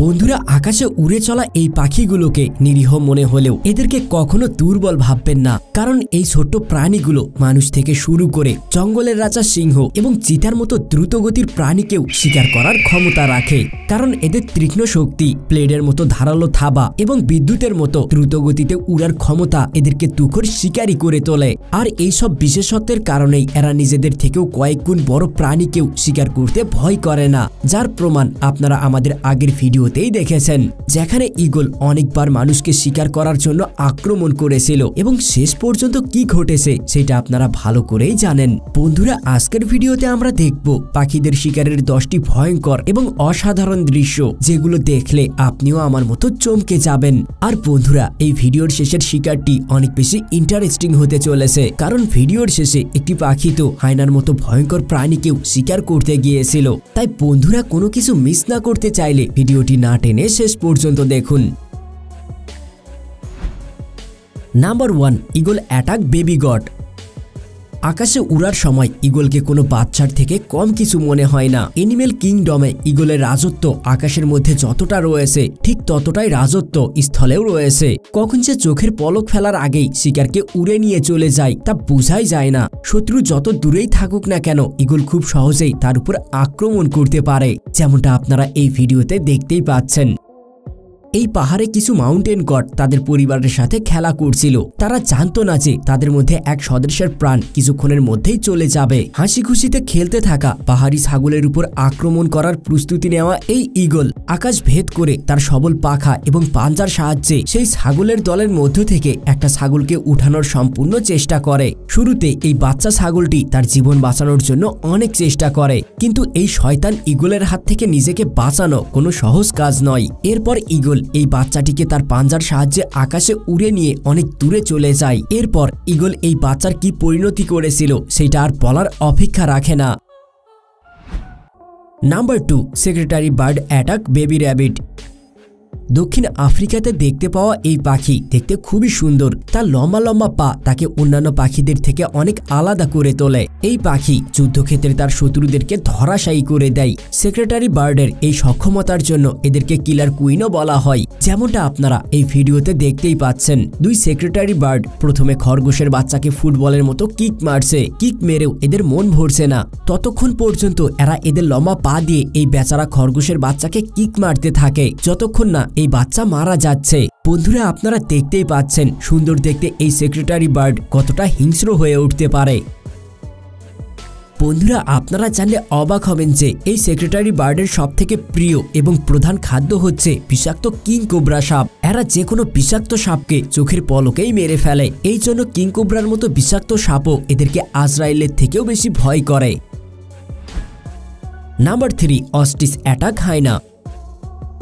বন্ধুরা, আকাশে উড়ে চলা এই পাখিগুলোকে নিরীহ মনে হলেও এদেরকে কখনো দুর্বল ভাববেন না, কারণ এই ছোট্ট প্রাণীগুলো মানুষ থেকে শুরু করে জঙ্গলের রাজা সিংহ এবং চিতার মতো দ্রুতগতির প্রাণীকেও শিকার করার ক্ষমতা রাখে। কারণ এদের তীক্ষ্ণ শক্তি, প্লেডের মতো ধারালো থাবা এবং বিদ্যুতের মতো দ্রুতগতিতে উড়ার ক্ষমতা এদেরকে তুখোর শিকারী করে তোলে। আর এইসব বিশেষত্বের কারণেই এরা নিজেদের থেকেও কয়েক গুণ বড় প্রাণীকেও শিকার করতে ভয় করে না, যার প্রমাণ আপনারা আমাদের আগের ভিডিওতেই দেখেছেন, যেখানে ঈগল অনেকবার মানুষকে শিকার করার জন্য আক্রমণ করেছিল এবং শেষ পর্যন্ত কি ঘটেছে সেটা আপনারা ভালো করেই জানেন। বন্ধুরা, আজকের ভিডিওতে আমরা দেখব পাখিদের শিকারের 10টি ভয়ঙ্কর এবং অসাধারণ দৃশ্য, যেগুলো দেখলে আপনিও আমার মতো চমকে যাবেন। আর বন্ধুরা, এই ভিডিওর শেষের শিকারটি অনেক বেশি ইন্টারেস্টিং হতে চলেছে, কারণ ভিডিওর শেষে একটি পাখি তো হায়নার মতো ভয়ঙ্কর প্রাণীকেও শিকার করতে গিয়েছিল। তাই বন্ধুরা, কোনো কিছু মিস না করতে চাইলে ভিডিওটি না টেনে শেষ পর্যন্ত দেখুন। Number 1, eagle attack baby goat. আকাশে উড়ার সময় ঈগলকে কোনো বাচ্চার থেকে কম কিছু মনে হয় না। এনিম্যাল কিংডমে ঈগলের রাজত্ব আকাশের মধ্যে যতটা রয়েছে ঠিক ততটাই রাজত্ব স্থলেও রয়েছে। কখন যে চোখের পলক ফেলার আগেই শিকারকে উড়ে নিয়ে চলে যায় তা বোঝাই যায় না। শত্রু যত দূরেই থাকুক না কেন, ঈগল খুব সহজেই তার উপর আক্রমণ করতে পারে, যেমনটা আপনারা এই ভিডিওতে দেখতেই পাচ্ছেন। এই পাহাড়ে কিছু মাউন্টেন গড তাদের পরিবারের সাথে খেলা করছিল। তারা জানতো না যে তাদের মধ্যে এক সদস্যের প্রাণ কিছুক্ষণের মধ্যেই চলে যাবে। হাসি খুশিতে খেলতে থাকা পাহাড়ি ছাগলের উপর আক্রমণ করার প্রস্তুতি নেওয়া এই ঈগল আকাশ ভেদ করে তার সবল পাখা এবং পাঞ্জার সাহায্যে সেই ছাগলের দলের মধ্য থেকে একটা ছাগলকে উঠানোর সম্পূর্ণ চেষ্টা করে। শুরুতে এই বাচ্চা ছাগলটি তার জীবন বাঁচানোর জন্য অনেক চেষ্টা করে, কিন্তু এই শয়তান ঈগলের হাত থেকে নিজেকে বাঁচানো কোনো সহজ কাজ নয়। এরপর ঈগল এই বাচ্চাটিকে তার পাঞ্জার সাহায্যে আকাশে উড়ে নিয়ে অনেক দূরে চলে যায়। এরপর ঈগল এই বাচ্চার কি পরিণতি করেছিল সেটা আর বলার অপেক্ষা রাখে না। Number 2, secretary bird attack baby rabbit. দক্ষিণ আফ্রিকাতে দেখতে পাওয়া এই পাখি দেখতে খুবই সুন্দর। তার লম্বা লম্বা পা তাকে অন্যান্য পাখিদের থেকে অনেক আলাদা করে তোলে। এই পাখি যুদ্ধক্ষেত্রে তার শত্রুদেরকে ধরাশায়ী করে দেয়। সেক্রেটারি বার্ডের এই সক্ষমতার জন্য এদেরকে কিলার কুইনও বলা হয়, যেমনটা আপনারা এই ভিডিওতে দেখতেই পাচ্ছেন। 2 সেক্রেটারি বার্ড প্রথমে খরগোশের বাচ্চাকে ফুটবলের মতো কিক মারছে। কিক মেরেও এদের মন ভরছে না, ততক্ষণ পর্যন্ত এরা এদের লম্বা পা দিয়ে এই বেচারা খরগোশের বাচ্চাকে কিক মারতে থাকে, যতক্ষণ না এই বাচ্চা মারা যাচ্ছে। বন্ধুরা, আপনারা দেখতেই পাচ্ছেন সুন্দর দেখতে এই সেক্রেটারি বার্ড কতটা হিংস্র হয়ে উঠতে পারে। বন্ধুরা, আপনারা জানলে অবাক হবেন যে এই সেক্রেটারি বার্ডের সবথেকে প্রিয় এবং প্রধান খাদ্য হচ্ছে বিষাক্ত কিং কোবরা সাপ। এরা যে কোনো বিষাক্ত সাপকে চোখের পলকেই মেরে ফেলে। এই জন্য কিং কোবরার মতো বিষাক্ত সাপও এদেরকে আজরাইলের থেকেও বেশি ভয় করে। Number 3, ostrich attack hyena.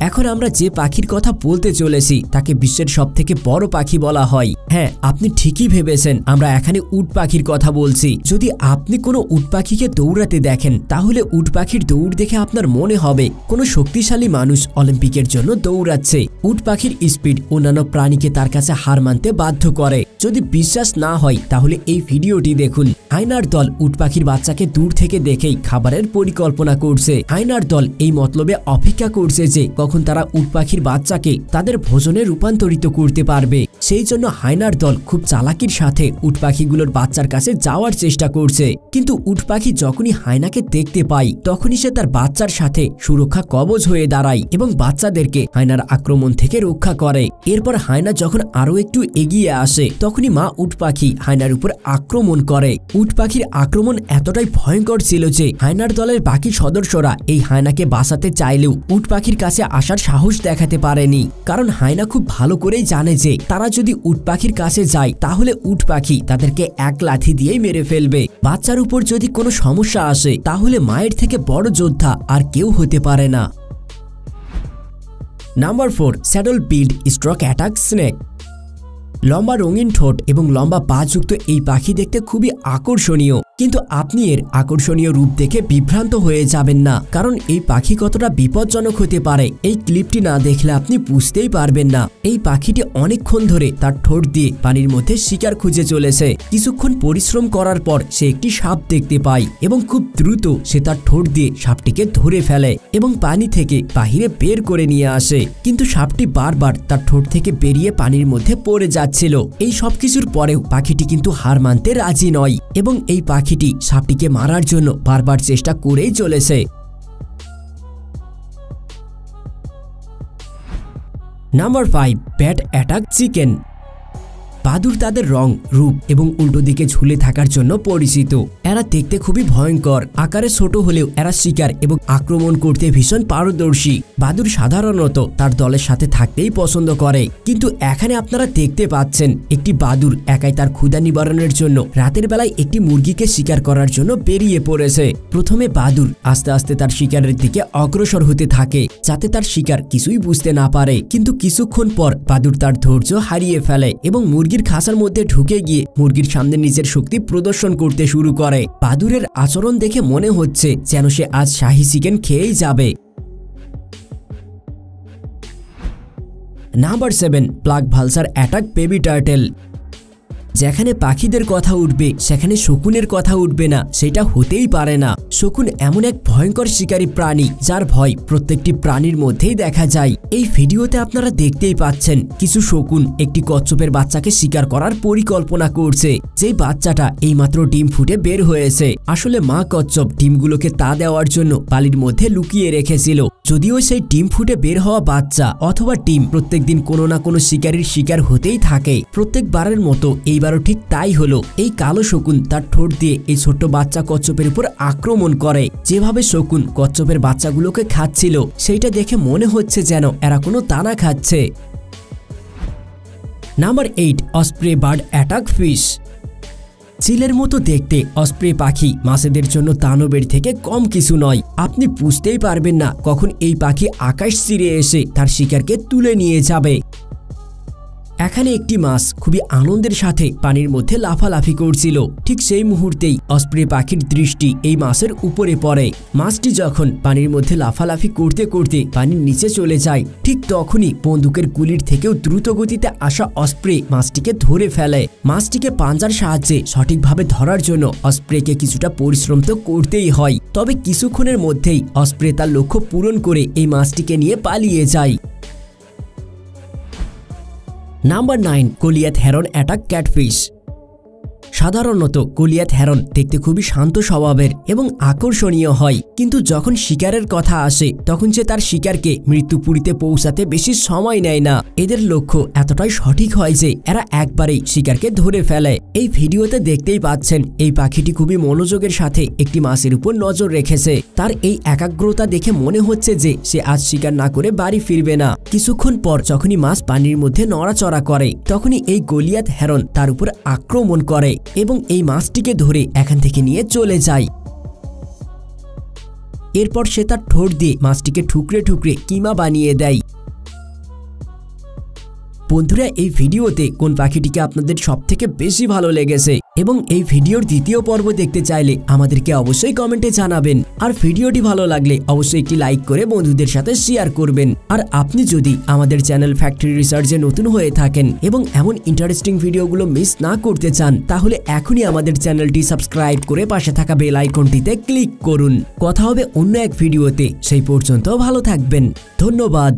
এখন আমরা যে পাখির কথা বলতে চলেছি তাকে বিশ্বের সবথেকে বড় পাখি বলা হয়। হ্যাঁ, আপনি ঠিকই ভেবেছেন, আমরা এখানে উট পাখির কথা বলছি। যদি আপনি কোনো উট পাখিকে দৌড়াতে দেখেন, তাহলে উট পাখির দৌড় দেখে আপনার মনে হবে কোনো শক্তিশালী মানুষ অলিম্পিকের জন্য দৌড়াচ্ছে। উট পাখির স্পিড অন্যান্য প্রাণীকে তার কাছে হার মানতে বাধ্য করে। যদি বিশ্বাস না হয় তাহলে এই ভিডিওটি দেখুন। হায়নার দল উট পাখির বাচ্চাকে দূর থেকে দেখেই খাবারের পরিকল্পনা করছে। হায়নার দল এই মতলবে অপেক্ষা করছে যে কখন তারা উট পাখির বাচ্চাকে তাদের ভোজনে রূপান্তরিত করতে পারবে। সেই জন্য হায়নার দল খুব চালাকির সাথে উট পাখিগুলোর বাচ্চার কাছে যাওয়ার চেষ্টা করছে। কিন্তু উট পাখি যখনই হায়নাকে দেখতে পায়, তখনই সে তার বাচ্চার সাথে সুরক্ষা কবচ হয়ে দাঁড়ায় এবং বাচ্চাদেরকে হায়নার আক্রমণ থেকে রক্ষা করে। এরপর হায়না যখন আরো একটু এগিয়ে আসে, তখনই মা উট পাখি হায়নার উপর আক্রমণ করে। উট পাখির আক্রমণ এতটাই ভয়ঙ্কর ছিল যে হায়নার দলের বাকি সদস্যরা এই হায়নাকে বাঁচাতে চাইলেও উট পাখির কাছে আসার সাহস দেখাতে পারেনি, কারণ হায়না খুব ভালো করেই জানে যে তারা যদি উট পাখির কাছে যায় তাহলে উট পাখি তাদেরকে এক লাথি দিয়েই মেরে ফেলবে। বাচ্চার উপর যদি কোনো সমস্যা আসে তাহলে মায়ের থেকে বড় যোদ্ধা আর কেউ হতে পারে না। Number 4, saddle build stroke attack snake. লম্বা রঙিন ঠোঁট এবং লম্বা পা যুক্ত এই পাখি দেখতে খুবই আকর্ষণীয়। কিন্তু আপনি এর আকর্ষণীয় রূপ দেখে বিভ্রান্ত হয়ে যাবেন না, কারণ এই পাখি কতটা বিপজ্জনক হতে পারে এই ক্লিপটি না দেখলে আপনি বুঝতেই পারবেন না। এই পাখিটি অনেকক্ষণ ধরে তার ঠোঁট দিয়ে পানির মধ্যে শিকার খুঁজে চলেছে। কিছুক্ষণ পরিশ্রম করার পর সে একটি সাপ দেখতে পায় এবং খুব দ্রুত সে তার ঠোঁট দিয়ে সাপটিকে ধরে ফেলে এবং পানি থেকে বাহিরে বের করে নিয়ে আসে। কিন্তু সাপটি বারবার তার ঠোঁট থেকে বেরিয়ে পানির মধ্যে পড়ে যাচ্ছিল। এই সবকিছুর পরেও পাখিটি কিন্তু হার মানতে রাজি নয় এবং এই পাখিটি সাপটিকে মারার জন্য বারবার চেষ্টা করেই চলেছে। Number 5, bat attack chicken. বাদুড় তাদের রং, রূপ এবং উল্টো দিকে ঝুলে থাকার জন্য পরিচিত। এরা দেখতে খুবই ভয়ঙ্কর, আকারে ছোট হলেও এরা শিকার এবং আক্রমণ করতে ভীষণ পারদর্শী। বাদুড় সাধারণত তার দলের সাথে থাকতেই পছন্দ করে, কিন্তু এখানে আপনারা দেখতে পাচ্ছেন একটি বাদুড় একাই তার ক্ষুধা নিবারণের জন্য রাতের বেলায় একটি মুরগিকে শিকার করার জন্য বেরিয়ে পড়েছে। প্রথমে বাদুড় আস্তে আস্তে তার শিকারের দিকে অগ্রসর হতে থাকে যাতে তার শিকার কিছুই বুঝতে না পারে, কিন্তু কিছুক্ষণ পর বাদুড় তার ধৈর্য হারিয়ে ফেলে এবং মুরগির খাঁচার মধ্যে ঢুকে গিয়ে মুরগির সামনে নিজের শক্তি প্রদর্শন করতে শুরু করে। বাদুড়ের আচরণ দেখে মনে হচ্ছে যেন সে আজ শাহী চিকেন খেয়েই যাবে। Number 7, plug vulture attack baby turtle. যেখানে পাখিদের কথা উঠবে সেখানে শকুনের কথা উঠবে না, সেটা হতেই পারে না। শকুন এমন এক ভয়ঙ্কর শিকারী প্রাণী যার ভয় প্রত্যেকটি প্রাণীর মধ্যেই দেখা যায়। এই ভিডিওতে আপনারা দেখতেই পাচ্ছেন কিছু শকুন একটি কচ্ছপের বাচ্চাকে শিকার করার পরিকল্পনা করছে, যেই বাচ্চাটা এইমাত্র ডিম ফুটে বের হয়েছে। আসলে মা কচ্ছপ ডিমগুলোকে তা দেওয়ার জন্য বালির মধ্যে লুকিয়ে রেখেছিল। যদিও সেই ডিম ফুটে বের হওয়া বাচ্চা অথবা ডিম প্রত্যেকদিন কোনো না কোনো শিকারীর শিকার হতেই থাকে, প্রত্যেকবারের মতো এইবারও ঠিক তাই হলো। এই কালো শকুন তার ঠোঁট দিয়ে এই ছোট্ট বাচ্চা কচ্ছপের উপর আক্রমণ করে। যেভাবে শকুন কচ্ছপের বাচ্চাগুলোকে খাচ্ছিল সেইটা দেখে মনে হচ্ছে যেন এরা কোনো দানা খাচ্ছে। Number 8, osprey bird attack fish. চিলের মতো দেখতে অস্প্রে পাখি মাছেদের জন্য দানবের থেকে কম কিছু নয়। আপনি বুঝতেই পারবেন না কখন এই পাখি আকাশ চিরে এসে তার শিকারকে তুলে নিয়ে যাবে। এখানে একটি মাছ খুবই আনন্দের সাথে পানির মধ্যে লাফালাফি করছিল। ঠিক সেই মুহূর্তেই অস্প্রে পাখির দৃষ্টি এই মাছের উপরে পড়ে। মাছটি যখন পানির মধ্যে লাফালাফি করতে করতে পানির নিচে চলে যায়, ঠিক তখনই বন্দুকের গুলির থেকেও দ্রুত গতিতে আসা অস্প্রে মাছটিকে ধরে ফেলে। মাছটিকে পাঞ্জার সাহায্যে সঠিকভাবে ধরার জন্য অস্প্রেকে কিছুটা পরিশ্রম তো করতেই হয়, তবে কিছুক্ষণের মধ্যেই অস্প্রে তার লক্ষ্য পূরণ করে এই মাছটিকে নিয়ে পালিয়ে যায়। Number 9, Goliath heron attack catfish. সাধারণত গলিয়াত হেরন দেখতে খুবই শান্ত স্বভাবের এবং আকর্ষণীয় হয়, কিন্তু যখন শিকারের কথা আসে তখন সে তার শিকারকে মৃত্যুপুরীতে পৌঁছাতে বেশি সময় নেয় না। এদের লক্ষ্য এতটাই সঠিক হয় যে এরা একবারেই শিকারকে ধরে ফেলে। এই ভিডিওতে দেখতেই পাচ্ছেন এই পাখিটি খুবই মনোযোগের সাথে একটি মাছের উপর নজর রেখেছে। তার এই একাগ্রতা দেখে মনে হচ্ছে যে সে আজ শিকার না করে বাড়ি ফিরবে না। কিছুক্ষণ পর যখনই মাছ পানির মধ্যে নড়াচড়া করে তখনই এই গলিয়াত হেরন তার উপর আক্রমণ করে এবং এই মাছটিকে ধরে এখান থেকে নিয়ে চলে যায়। এরপর সে তার ঠোঁট দিয়ে মাছটিকে ঠুকরে ঠুকরে কিমা বানিয়ে দেয়। বন্ধুরা, এই ভিডিওতে কোন পাখিটিকে আপনাদের সবথেকে বেশি ভালো লেগেছে এবং এই ভিডিওর দ্বিতীয় পর্ব দেখতে চাইলে আমাদেরকে অবশ্যই কমেন্টে জানাবেন। আর ভিডিওটি ভালো লাগলে অবশ্যই একটি লাইক করে বন্ধুদের সাথে শেয়ার করবেন। আর আপনি যদি আমাদের চ্যানেল ফ্যাক্টরি রিসার্চে নতুন হয়ে থাকেন এবং এমন ইন্টারেস্টিং ভিডিওগুলো মিস না করতে চান, তাহলে এখনই আমাদের চ্যানেলটি সাবস্ক্রাইব করে পাশে থাকা বেল আইকনটিতে ক্লিক করুন। কথা হবে অন্য এক ভিডিওতে, সেই পর্যন্ত ভালো থাকবেন। ধন্যবাদ।